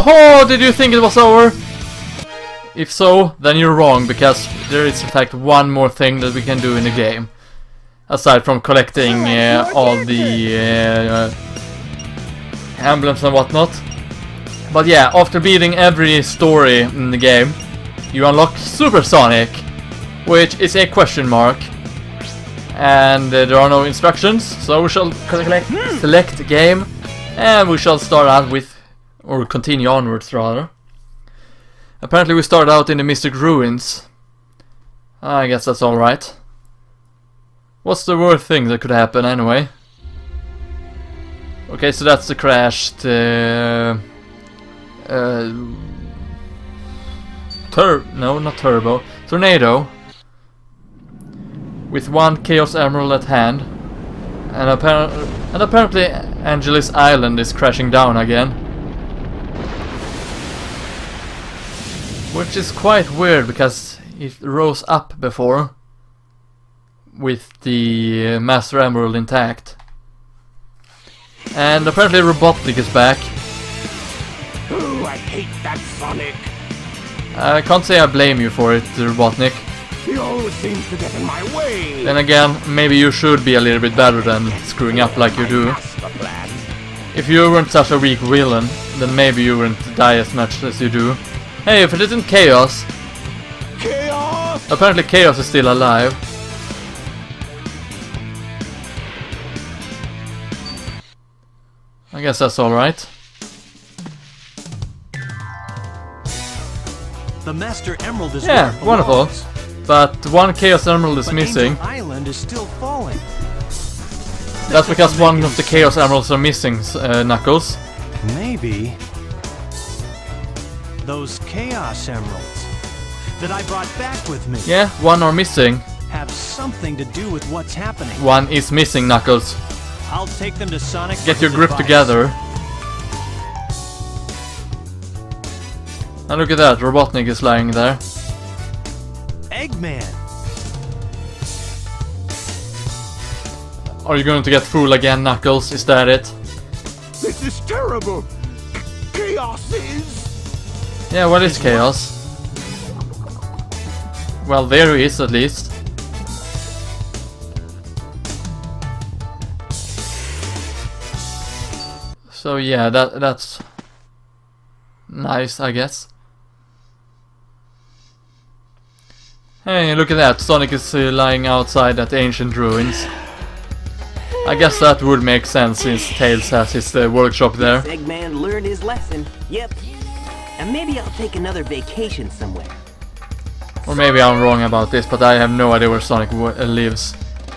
ho ho! Did you think it was over? If so, then you're wrong, because there is in fact one more thing that we can do in the game. Aside from collecting all the emblems and whatnot. But yeah, after beating every story in the game, you unlock Super Sonic, which is a question mark. And there are no instructions, so we shall select the game, and we shall start out with, or continue onwards rather. Apparently we start out in the Mystic Ruins. I guess that's alright. What's the worst thing that could happen anyway? Okay, so that's the crashed Tornado. With one Chaos Emerald at hand. And apparently Angeles Island is crashing down again. Which is quite weird, because it rose up before. With the Master Emerald intact. And apparently Robotnik is back. Ooh, I hate that Sonic. I can't say I blame you for it, Robotnik. He always seems to get in my way. Then again, maybe you should be a little bit better than screwing up like you do. If you weren't such a weak villain, then maybe you wouldn't die as much as you do. Hey, if it isn't Chaos! Chaos! Apparently Chaos is still alive. I guess that's alright. The Master Emerald is Yeah, wonderful. But one Chaos Emerald is missing. Angel Island is still falling. That's because one of the Chaos Emeralds are missing, Knuckles. Maybe those Chaos Emeralds that I brought back with me Yeah, one are missing. have something to do with what's happening. One is missing, Knuckles. I'll take them to Sonic. Get for your his grip advice. together. And look at that, Robotnik is lying there. Eggman. Are you going to get fooled again, Knuckles? Is that it? This is terrible. Chaos is. Yeah, what is Chaos? Well, there he is at least. So yeah, that's nice, I guess. Hey, look at that, Sonic is lying outside at the ancient ruins. I guess that would make sense since Tails has his workshop there. Eggman learned his lesson. Yep. And maybe I'll take another vacation somewhere. Or maybe I'm wrong about this, but I have no idea where Sonic lives.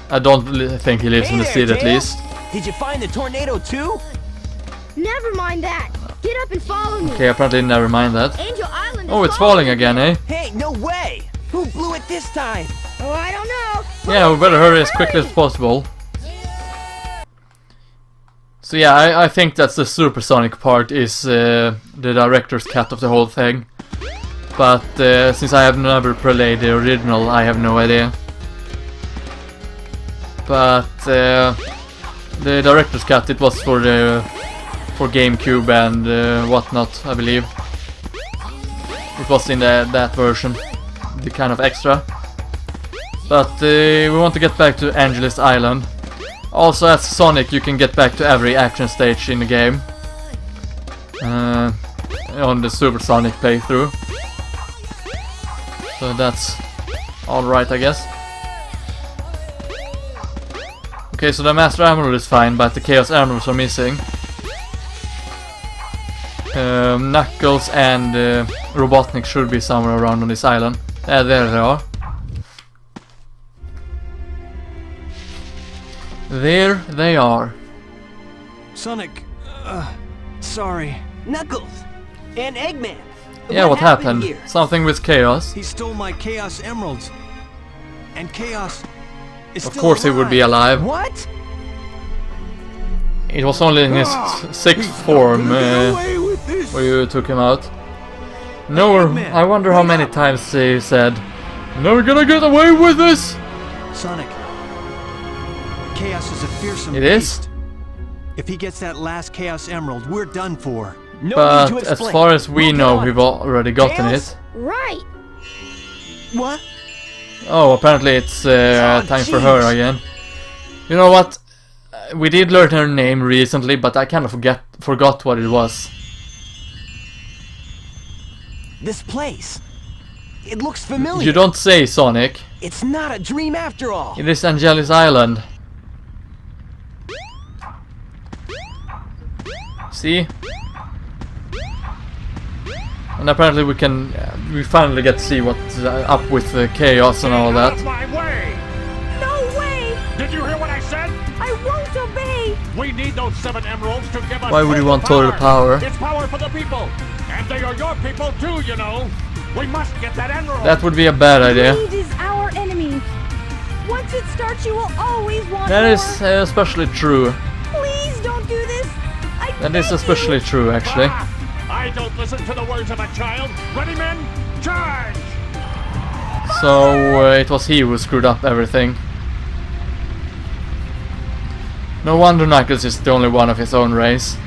I don't think he lives in the city at least. Did you find the tornado too? Never mind that. Get up and follow me. Okay, apparently never mind that. Angel Island is Oh, it's falling again, eh? Hey, no way! Who blew it this time? Oh, I don't know. Yeah, we better hurry as quickly as possible. So yeah, I think that's the supersonic part is the director's cut of the whole thing. But since I have never played the original, I have no idea. But the director's cut, it was for GameCube and whatnot, I believe. It was in that version, the kind of extra. But we want to get back to Angeles Island. Also, as Sonic, you can get back to every action stage in the game on the Super Sonic playthrough. So that's alright, I guess. Okay, so the Master Emerald is fine, but the Chaos Emeralds are missing. Knuckles and Robotnik should be somewhere around on this island. There they are. There they are. Sonic, sorry. Knuckles and Eggman. Yeah, what happened? here? Something with Chaos. He stole my Chaos Emeralds. And Chaos is Of still course he would be alive. What? It was only in his sixth form where you took him out. No, I wonder how many times he said, "Never gonna get away with this!" Sonic, Chaos is a fearsome It is? beast. If he gets that last Chaos Emerald, we're done for. No need But to as explain. far as we We'll get know, on we've it. already gotten Chaos? it. Right. What? Oh, apparently it's Oh, time for her jeez. again. You know what? We did learn her name recently, but I kind of forgot what it was. This place. It looks familiar. You don't say, Sonic. It's not a dream after all. It is Angelis Island. See? And apparently we can... we finally get to see what's up with the chaos and all Out that. of my way! No way! Did you hear what I said? I won't obey! We need those 7 emeralds to give us Why would you want total power? It's power for the people. And they are your people too, you know. We must get that emerald. That would be a bad idea. Greed is our enemy. Once it starts, you will always want That more. is especially true. Please don't do this. That is especially true, actually. Ah, I don't listen to the words of a child. Ready, men? Charge! So it was he who screwed up everything. No wonder Knuckles is the only one of his own race.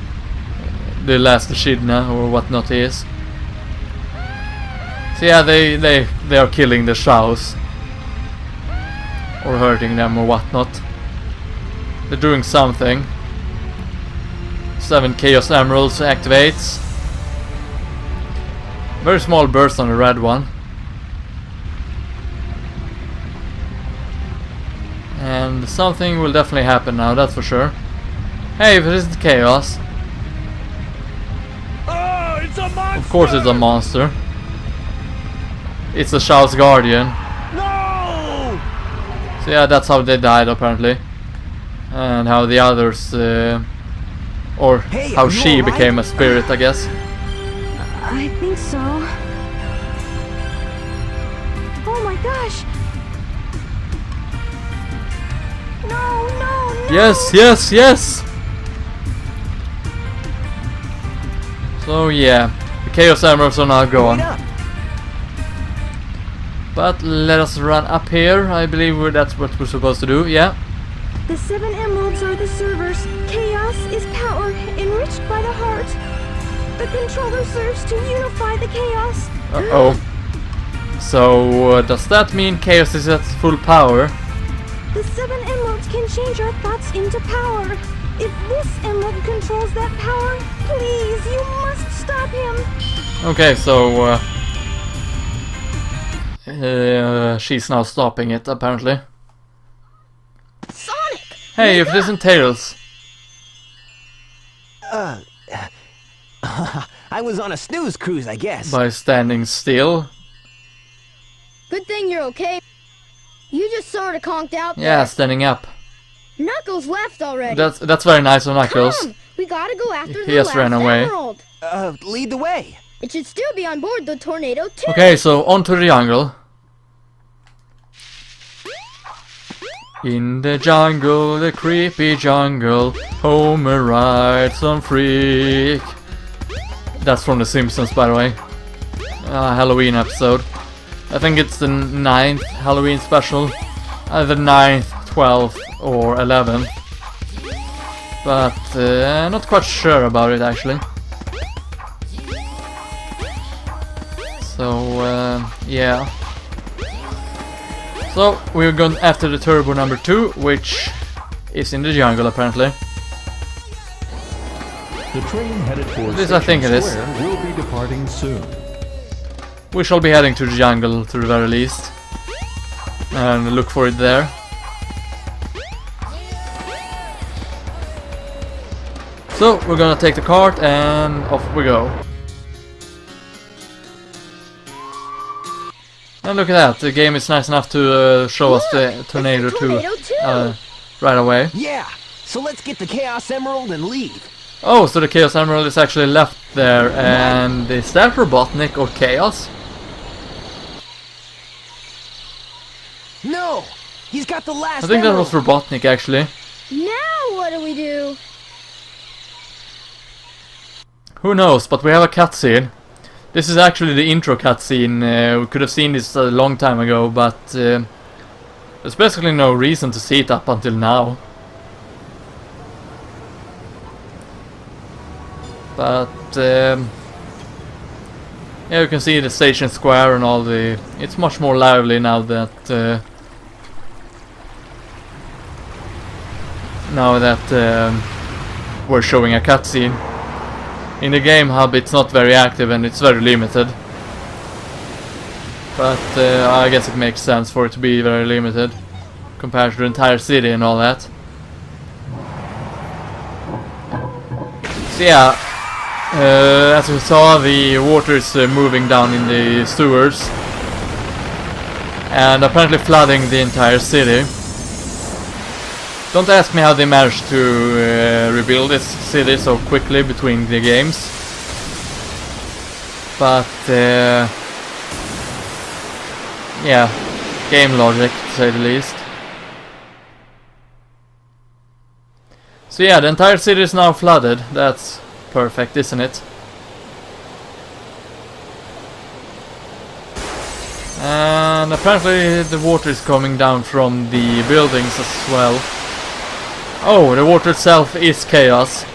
The last Echidna or whatnot he is. So yeah, they are killing the Shaos. Or hurting them or whatnot. They're doing something. 7 Chaos Emeralds activates. Very small burst on the red one. And something will definitely happen now, that's for sure. Hey, if it isn't Chaos. Oh, it's a monster! Of course it's a monster. It's the Shao's Guardian. No! So yeah, that's how they died apparently. And how the others... or Hey, how are you she alright? became a spirit, I guess. I think so. Oh my gosh. No, no, no. Yes, yes, yes! So yeah, the Chaos Emeralds are now Wait gone. up. But let us run up here, I believe that's what we're supposed to do, yeah. The 7 emeralds are the servers. Chaos is power, enriched by the heart. The controller serves to unify the chaos. Uh-oh. So, does that mean Chaos is at full power? The 7 emeralds can change our thoughts into power. If this emerald controls that power, please, you must stop him. Okay, so... she's now stopping it, apparently. Sonic! Hey, if it isn't Tails. I was on a snooze cruise, I guess. By standing still. Good thing you're okay. You just sort of conked out there. Yeah, standing up. Knuckles left already. That's very nice of Knuckles. Come! We gotta go after He the has last ran away. emerald. Lead the way. It should still be on board the tornado too. Okay, so on to the jungle. In the jungle, the creepy jungle, Homer rides on Freak. That's from The Simpsons, by the way. Halloween episode. I think it's the 9th Halloween special. Either 9th, 12th, or 11th. But not quite sure about it, actually. So, yeah. So, we're going after the turbo number 2, which is in the jungle, apparently. The train headed for This I think it is. Square will be departing soon. We shall be heading to the jungle, to the very least. And look for it there. So, we're gonna take the cart and off we go. And look at that, the game is nice enough to show us the tornado too, right away. Yeah. So let's get the Chaos Emerald and leave. Oh, so the Chaos Emerald is actually left there, and is that Robotnik or Chaos? No. He's got the last I think that emerald. was Robotnik actually. Now what do we do? Who knows, but we have a cutscene. This is actually the intro cutscene. We could have seen this a long time ago, but there's basically no reason to see it up until now. But yeah, you can see the station square and all the... It's much more lively now that we're showing a cutscene. In the game hub it's not very active and it's very limited. But I guess it makes sense for it to be very limited compared to the entire city and all that. So yeah, as we saw, the water is moving down in the sewers and apparently flooding the entire city. Don't ask me how they managed to rebuild this city so quickly between the games. But yeah, game logic to say the least. So yeah, the entire city is now flooded. That's perfect, isn't it? And apparently the water is coming down from the buildings as well. Oh, the water itself is chaos.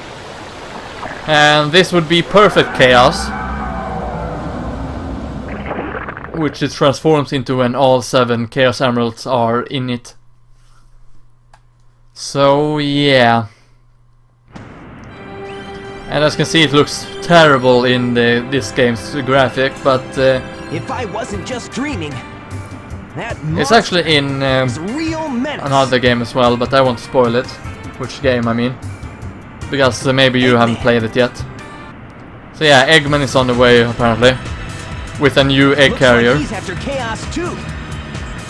And this would be perfect chaos, which it transforms into when all 7 Chaos Emeralds are in it. So yeah. And as you can see, it looks terrible in this game's graphic, but If I wasn't just dreaming, that it's actually in was a real menace. another game as well, but I won't spoil it. Which game, I mean. Because maybe you haven't played it yet. So yeah, Eggman is on the way, apparently. With a new egg Looks carrier. Like he's after Chaos too.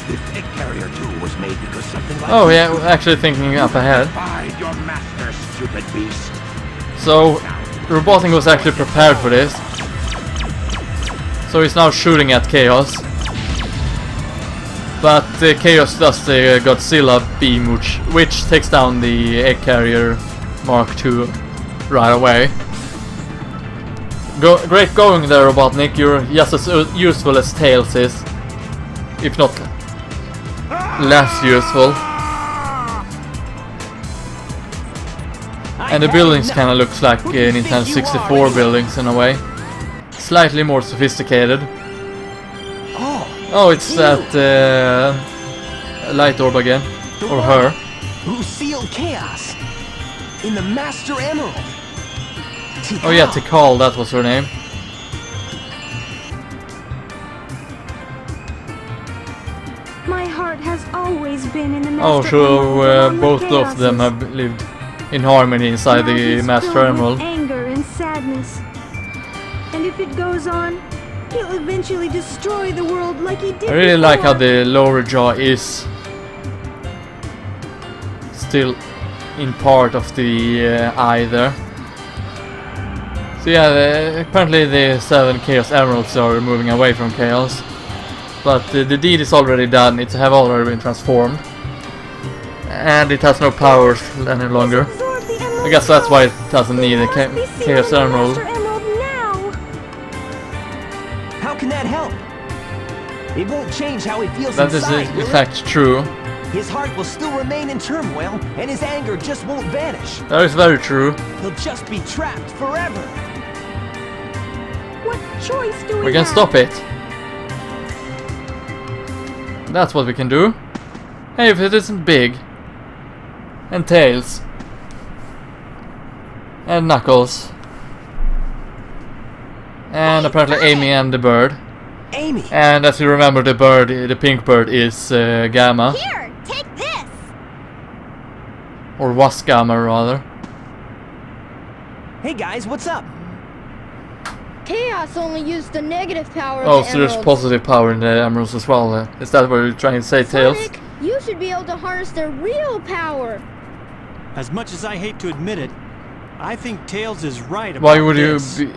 This egg carrier too was made because something like Oh yeah, actually thinking up ahead. Find your master, stupid beast. So, Robotnik was actually prepared for this. So he's now shooting at Chaos. But Chaos does the Godzilla beam, which takes down the egg carrier Mark II right away. Great going there, Robotnik. You're just as useful as Tails is, if not less useful. And the buildings kind of looks like Nintendo 64 buildings in a way. Slightly more sophisticated. Oh, it's that light orb again. Or her. Who sealed Chaos in the Master Emerald? Oh yeah, Tikal, that was her name. My heart has always been in the Master Oh, Emerald so along both with of them Chaos's. have lived in harmony inside Now the he's Master filled with Emerald. anger and sadness. And if it goes on, he'll eventually destroy the world like he did I really like how before. the lower jaw is still in part of the eye there. So yeah, apparently the 7 Chaos Emeralds are moving away from Chaos. But the deed is already done, it have already been transformed. And it has no powers any longer. Absorb the emerald I guess that's why it power. doesn't need a He must be Chaos sealing the Emerald. Master Emerald now. How can that help? It won't change how he feels That is inside, in will it? fact true. His heart will still remain in turmoil, and his anger just won't vanish. That is very true. He'll just be trapped forever. What choice do We can have? stop it. That's what we can do. Hey, if it isn't big. And Tails. And Knuckles. And apparently Amy and the bird. Amy! And as you remember, the bird, the pink bird, is Gamma. Here, take this. Or was Gamma, rather. Hey guys, what's up? Chaos only used the negative power Oh, of the so there's emeralds. positive power in the emeralds as well. Is that what you're trying to say, Tails? Sonic, you should be able to harness their real power. As much as I hate to admit it, I think Tails is right about Why would you this. be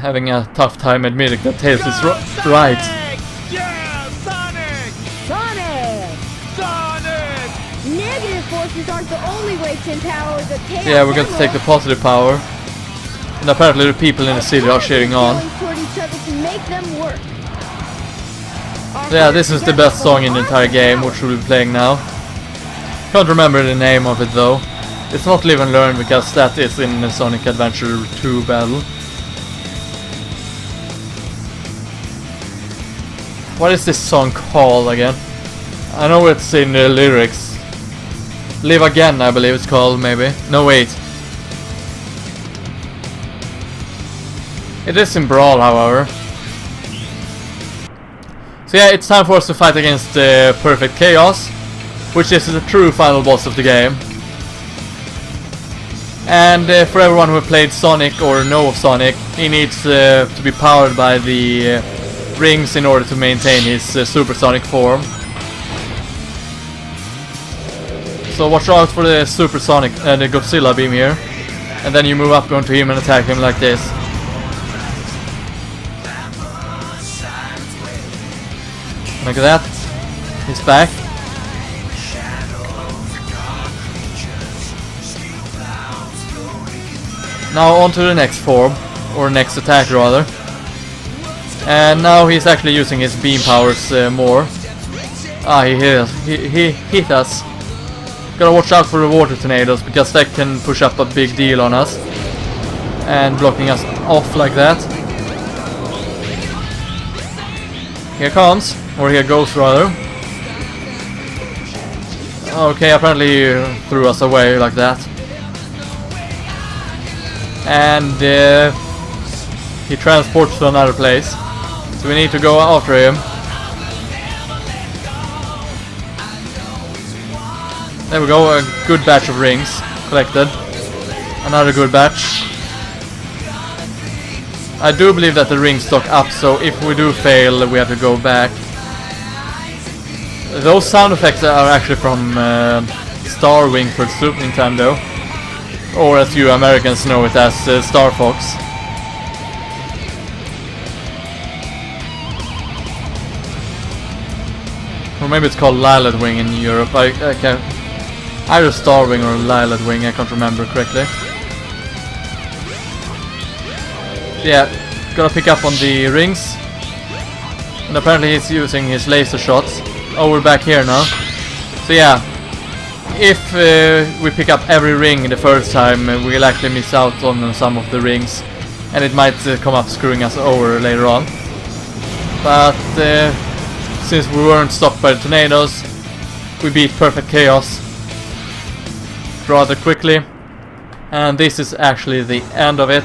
having a tough time admitting that Tails is right? Yeah, Sonic! Sonic! Sonic! Negative forces aren't the only way to empower the Chaos Yeah, we're going to take the positive power. And apparently the people in the city are cheering on. Toward each other to make them work. So yeah, this is the best song in the entire game, which we'll be playing now. Can't remember the name of it though. It's not Live and Learn because that is in the Sonic Adventure 2 battle. What is this song called again? I know it's in the lyrics. Live Again, I believe it's called, maybe. No, wait. It is in Brawl, however. So yeah, it's time for us to fight against Perfect Chaos, which is the true final boss of the game. And for everyone who played Sonic or know of Sonic, he needs to be powered by the rings in order to maintain his supersonic form. So watch out for the supersonic, the Godzilla beam here, and then you move up onto him and attack him like this. Like that. He's back. Now on to the next form, or next attack rather. And now he's actually using his beam powers more. Ah, he hit us. Gotta watch out for the water tornadoes, because that can push up a big deal on us. And blocking us off like that. Here comes, or here goes rather. Okay, apparently he threw us away like that. And he transports to another place. So we need to go after him. There we go, a good batch of rings collected. Another good batch. I do believe that the rings stock up, so if we do fail, we have to go back. Those sound effects are actually from Star Wing for Super Nintendo. Or as you Americans know it as Star Fox. Or maybe it's called Lilac Wing in Europe. I can't... Either Star Wing or Lilac Wing, I can't remember correctly. Yeah, gotta pick up on the rings. And apparently he's using his laser shots. Oh, we're back here now. So yeah, if we pick up every ring the first time, we'll actually miss out on some of the rings. And it might come up screwing us over later on. But since we weren't stopped by the tornadoes, we beat Perfect Chaos rather quickly. And this is actually the end of it.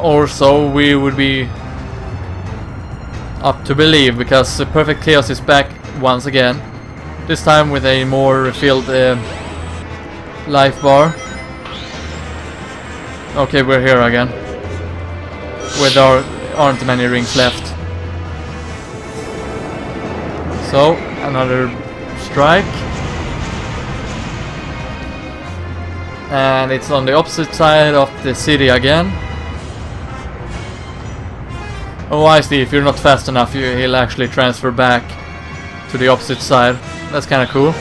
Or so we would be up to believe, because Perfect Chaos is back once again. This time with a more refilled life bar. Okay, we're here again. Where there aren't many rings left. So, another strike. And it's on the opposite side of the city again. Oh, I see, if you're not fast enough, he'll actually transfer back to the opposite side. That's kind of cool.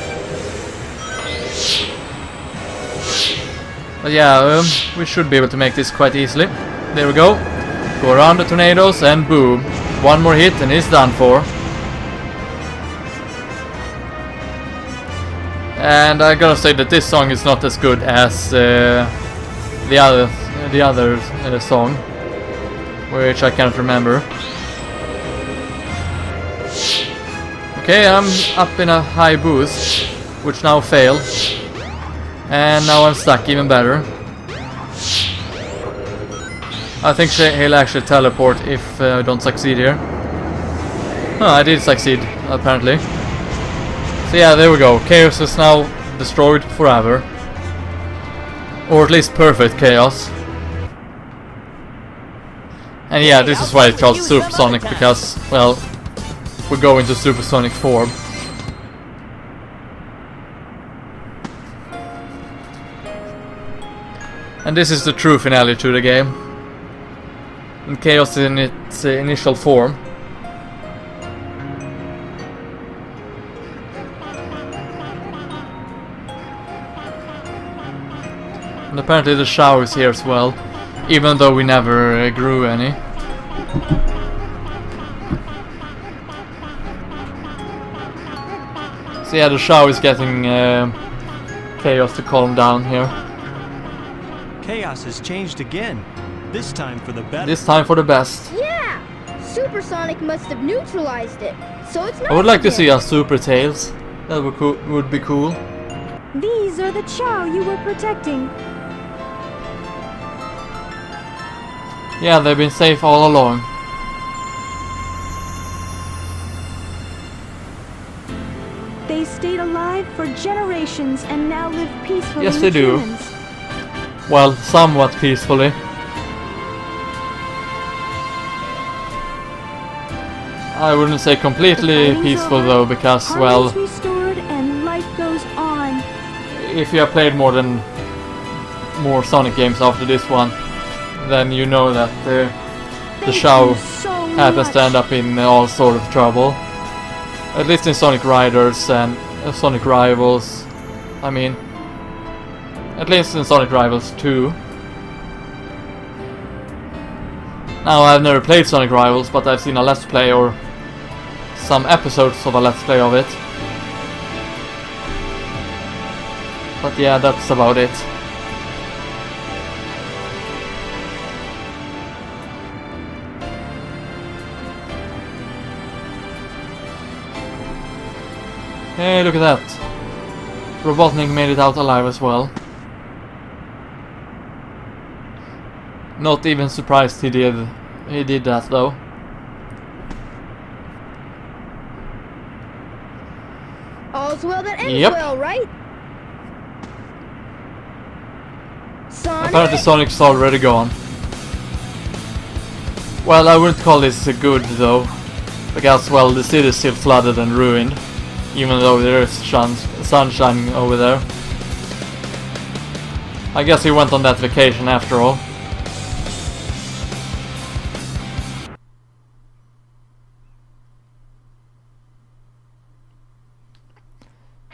But yeah, we should be able to make this quite easily. There we go. Go around the tornadoes and boom. One more hit and he's done for. And I gotta say that this song is not as good as the other song, which I can't remember. Okay, I'm up in a high boost, which now failed. And now I'm stuck even better. I think he'll actually teleport if I don't succeed here. Oh, I did succeed, apparently. So yeah, there we go. Chaos is now destroyed forever. Or at least Perfect Chaos. And yeah, this is why it's called Supersonic, because, well, we go into supersonic form. And this is the true finale to the game. And Chaos in its initial form. And apparently the shower is here as well, even though we never grew any. So yeah, the shower is getting Chaos to calm down here. Chaos has changed again. This time for the better. This time for the best. Yeah! Supersonic must have neutralized it, so it's not. I would like to him. see a Super Tails. That would be cool. These are the Chow you were protecting. Yeah, they've been safe all along. They stayed alive for generations and now live peacefully Yes, with they do. humans. Well, somewhat peacefully. I wouldn't say completely The peaceful fighting's though, over, because, well, harmony's restored and life goes on. if you have played more Sonic games after this one, then you know that the Thank Chow you so happens much. to end up in all sort of trouble. At least in Sonic Riders and Sonic Rivals. I mean, at least in Sonic Rivals 2. Now, I've never played Sonic Rivals, but I've seen a Let's Play or some episodes of a Let's Play of it. But yeah, that's about it. Hey, look at that. Robotnik made it out alive as well. Not even surprised he did that though. All's well that ends Yep. well, right? Sonic? Apparently Sonic's already gone. Well, I wouldn't call this good though, because, well, the city is still flooded and ruined, even though there is sunshine over there. I guess he went on that vacation after all.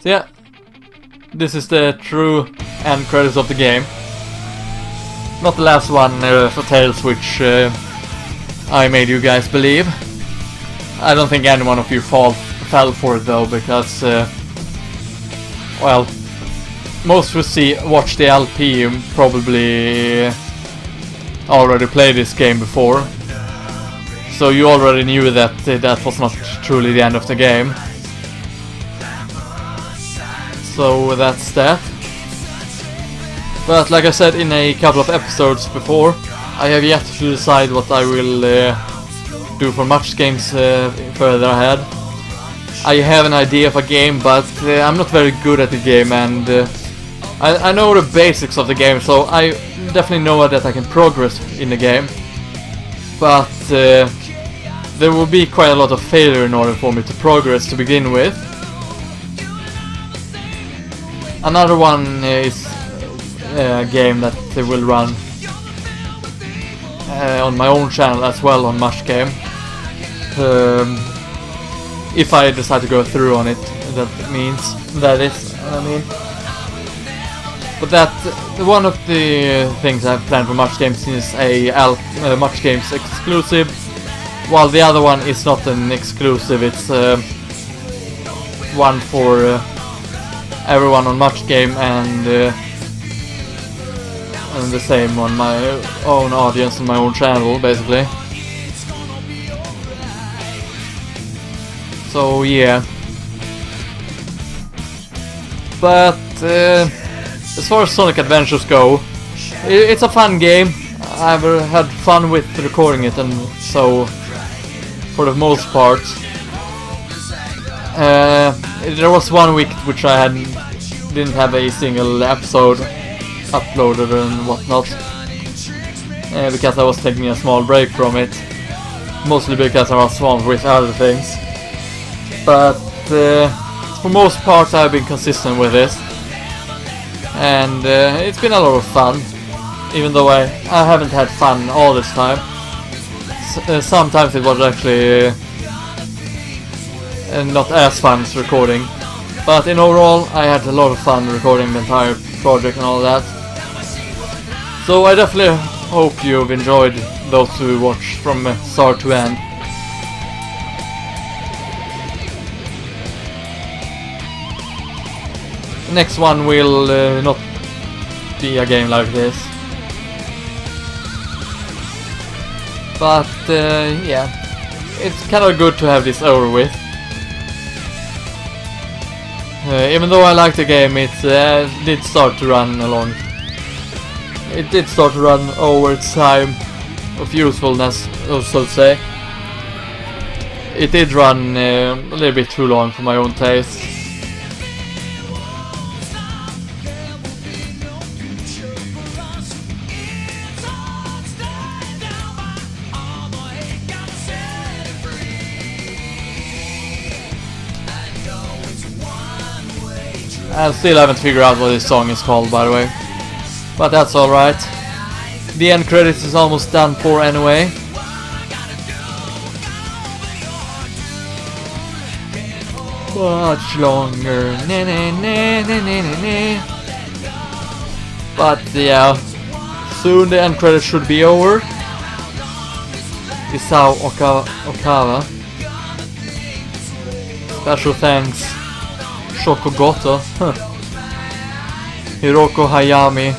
So yeah, this is the true end credits of the game. Not the last one for Tails, which I made you guys believe. I don't think any one of you fell for it though, because well, most who watch the LP probably already played this game before, so you already knew that that was not truly the end of the game. So that's that. But like I said in a couple of episodes before, I have yet to decide what I will do for Much games further ahead. I have an idea of a game, but I'm not very good at the game, and I know the basics of the game, so I definitely know that I can progress in the game. But there will be quite a lot of failure in order for me to progress to begin with. Another one is a game that will run on my own channel as well on Mush Game. If I decide to go through on it, that is, I mean. But that one of the things I've planned for Much Games is a Much Games exclusive, while the other one is not an exclusive. It's one for everyone on Much Game, and the same on my own audience on my own channel, basically. So yeah. But as far as Sonic Adventures go, it's a fun game. I've had fun with recording it, and so for the most part. There was one week which I didn't have a single episode uploaded and whatnot, because I was taking a small break from it, mostly because I was swamped with other things. But for most part I've been consistent with this, and it's been a lot of fun, even though I haven't had fun all this time. Sometimes it was actually not as fun as recording, but in overall I had a lot of fun recording the entire project and all that. So I definitely hope you've enjoyed those who watch from start to end. The next one will not be a game like this, but yeah, it's kind of good to have this over with. Even though I like the game, it did start to run along. It did start to run over its time of usefulness, so to say. It did run a little bit too long for my own taste. I still haven't figured out what this song is called, by the way. But that's alright. The end credits is almost done for anyway. Much longer. But yeah, soon the end credits should be over. Isao Okawa. Special thanks Shokogoto, Hiroko Hayami,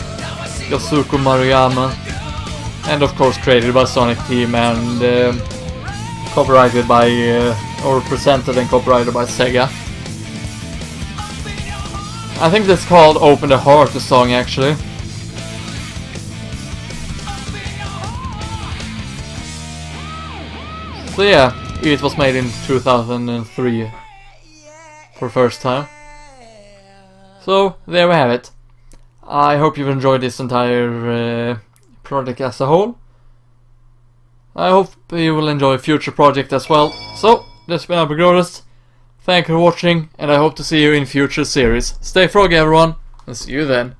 Yasuko Maruyama, and of course created by Sonic Team and copyrighted by, or presented and copyrighted by Sega. I think that's called Open the Heart, the song actually. So yeah, it was made in 2003 for first time. So there we have it. I hope you've enjoyed this entire project as a whole. I hope you will enjoy future projects as well. So, this has been LPGrodus. Thank you for watching, and I hope to see you in future series. Stay froggy everyone, and see you then.